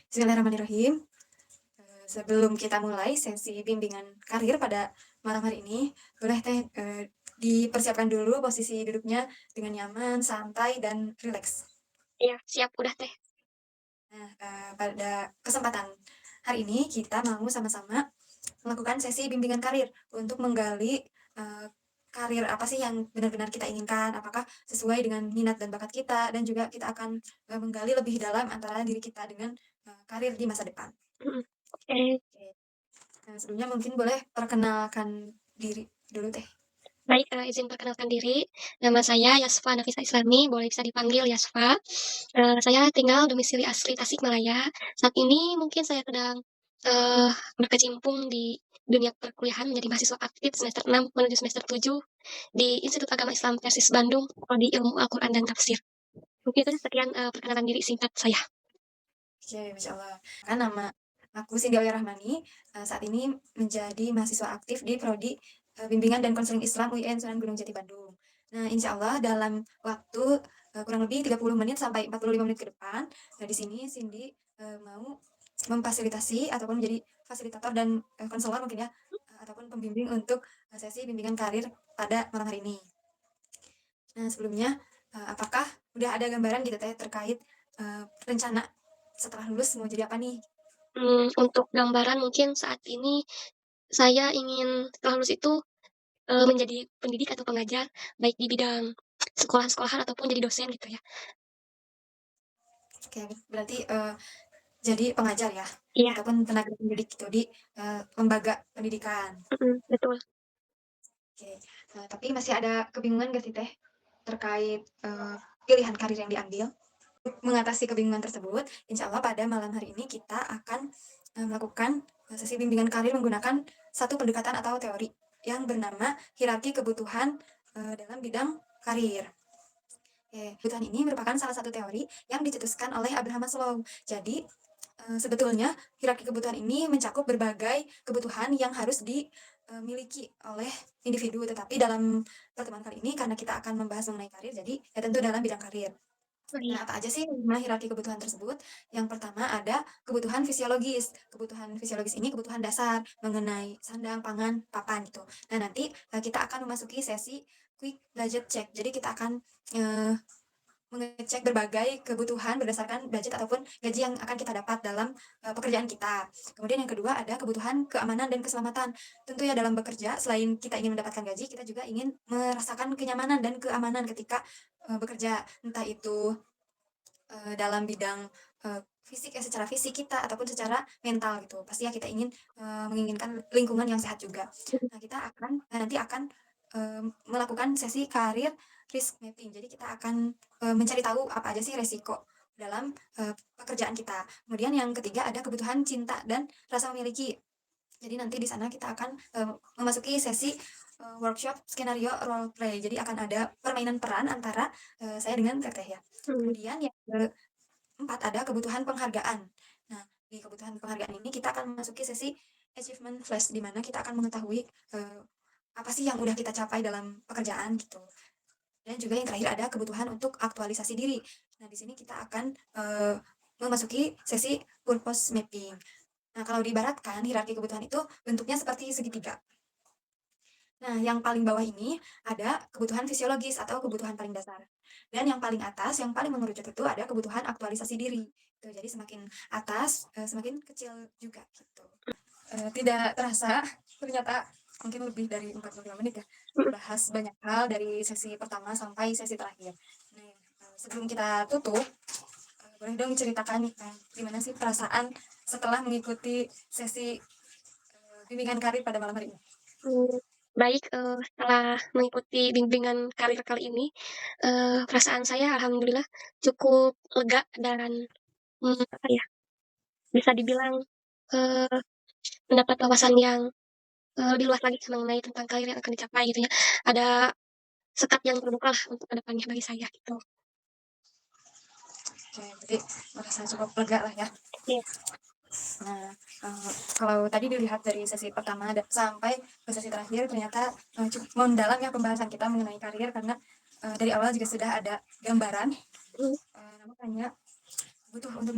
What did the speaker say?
Bismillahirrahmanirrahim. Sebelum kita mulai sesi bimbingan karir pada malam hari ini, boleh Teh, dipersiapkan dulu posisi duduknya dengan nyaman, santai, dan rileks. Iya, siap, udah teh. Nah, pada kesempatan hari ini kita mau sama-sama melakukan sesi bimbingan karir untuk menggali, karir apa sih yang benar-benar kita inginkan, apakah sesuai dengan minat dan bakat kita, dan juga kita akan, menggali lebih dalam antara diri kita dengan, karir di masa depan. Mhm. Oke, Oke. Sebelumnya mungkin boleh perkenalkan diri dulu Teh. baik, izin perkenalkan diri. Nama saya Yasfa Nafisa Islami, boleh bisa dipanggil Yasfa. Saya tinggal domisili asli Tasikmalaya. Saat ini mungkin saya sedang, berkecimpung di dunia perkuliahan menjadi mahasiswa aktif semester 6 menuju semester 7 di Institut Agama Islam Persis Bandung, prodi Ilmu Al-Qur'an dan Tafsir. Mungkin itu sekian, perkenalan diri singkat saya. Oke, masya Allah. Kan nama aku Sindiawya Rahmani, saat ini menjadi mahasiswa aktif di Prodi Bimbingan dan Konseling Islam UIN Sunan Gunung Jati Bandung. Nah, insya Allah dalam waktu kurang lebih 30 menit sampai 45 menit ke depan, nah di sini Cindy mau memfasilitasi ataupun menjadi fasilitator dan konselor mungkin ya, ataupun pembimbing untuk sesi bimbingan karir pada malam hari ini. Nah, sebelumnya, apakah udah ada gambaran gitu Teh terkait, rencana setelah lulus mau jadi apa nih? Untuk gambaran mungkin saat ini saya ingin setelah lulus itu, menjadi pendidik atau pengajar, baik di bidang sekolahan-sekolahan ataupun jadi dosen gitu ya. Oke, berarti, jadi pengajar ya? Iya, Ataupun tenaga pendidik gitu di, lembaga pendidikan? betul. Oke, tapi masih ada kebingungan nggak sih Teh terkait, pilihan karir yang diambil? Untuk mengatasi kebingungan tersebut, insya Allah pada malam hari ini kita akan, melakukan, sesi bimbingan karir menggunakan satu pendekatan atau teori yang bernama hierarki kebutuhan, dalam bidang karir. Oke, kebutuhan ini merupakan salah satu teori yang dicetuskan oleh Abraham Maslow. Jadi, sebetulnya hierarki kebutuhan ini mencakup berbagai kebutuhan yang harus dimiliki oleh individu, tetapi dalam pertemuan kali ini karena kita akan membahas mengenai karir, jadi ya tentu dalam bidang karir. Oh iya, Nah, apa aja sih 5 hierarki kebutuhan tersebut? Yang pertama ada kebutuhan fisiologis. Kebutuhan fisiologis ini kebutuhan dasar mengenai sandang, pangan, papan gitu. Nah, nanti, kita akan memasuki sesi quick budget check. Jadi kita akan, eee, mengecek berbagai kebutuhan berdasarkan budget ataupun gaji yang akan kita dapat dalam, pekerjaan kita. Kemudian yang kedua ada kebutuhan keamanan dan keselamatan. Tentu ya dalam bekerja selain kita ingin mendapatkan gaji, kita juga ingin merasakan kenyamanan dan keamanan ketika, bekerja. Entah itu dalam bidang, fisik ya, secara fisik kita ataupun secara mental gitu. Pasti ya kita ingin, menginginkan lingkungan yang sehat juga. Nah, kita akan nanti akan, melakukan sesi karir risk mapping. Jadi kita akan, mencari tahu apa aja sih resiko dalam, pekerjaan kita. Kemudian yang ketiga ada kebutuhan cinta dan rasa memiliki. Jadi nanti di sana kita akan, memasuki sesi, workshop skenario role play. Jadi akan ada permainan peran antara, saya dengan Teteh ya. mmm, Kemudian yang keempat ada kebutuhan penghargaan. Nah, di kebutuhan penghargaan ini kita akan memasuki sesi achievement flash, di mana kita akan mengetahui, apa sih yang udah kita capai dalam pekerjaan gitu. Dan juga yang terakhir ada kebutuhan untuk aktualisasi diri. Nah, di sini kita akan, memasuki sesi purpose mapping. Nah, kalau diibaratkan hierarki kebutuhan itu bentuknya seperti segitiga. Nah, yang paling bawah ini ada kebutuhan fisiologis atau kebutuhan paling dasar. Dan yang paling atas, yang paling mengerucut itu ada kebutuhan aktualisasi diri. Tuh, jadi semakin atas, semakin kecil juga gitu. Tidak terasa ternyata mungkin lebih dari 45 menit ya, mhm. bahas banyak hal dari sesi pertama sampai sesi terakhir. Nah, sebelum kita tutup, boleh dong ceritakan nih, gimana sih perasaan setelah mengikuti sesi, bimbingan karir pada malam hari ini? Mmm, Baik, setelah mengikuti bimbingan karir kali ini, perasaan saya alhamdulillah cukup lega dan, apa ya, bisa dibilang, eee, mendapat wawasan yang, lebih luas lagi mengenai tentang karir yang akan dicapai gitu ya. Ada sekat yang terbukalah untuk ke depannya bagi saya gitu. Oke, berarti merasa cukup lega lah ya. Iya, Nah, kalau tadi dilihat dari sesi pertama sampai ke sesi terakhir ternyata, cukup mendalam ya pembahasan kita mengenai karir karena, dari awal juga sudah ada gambaran, mhm. makanya butuh untuk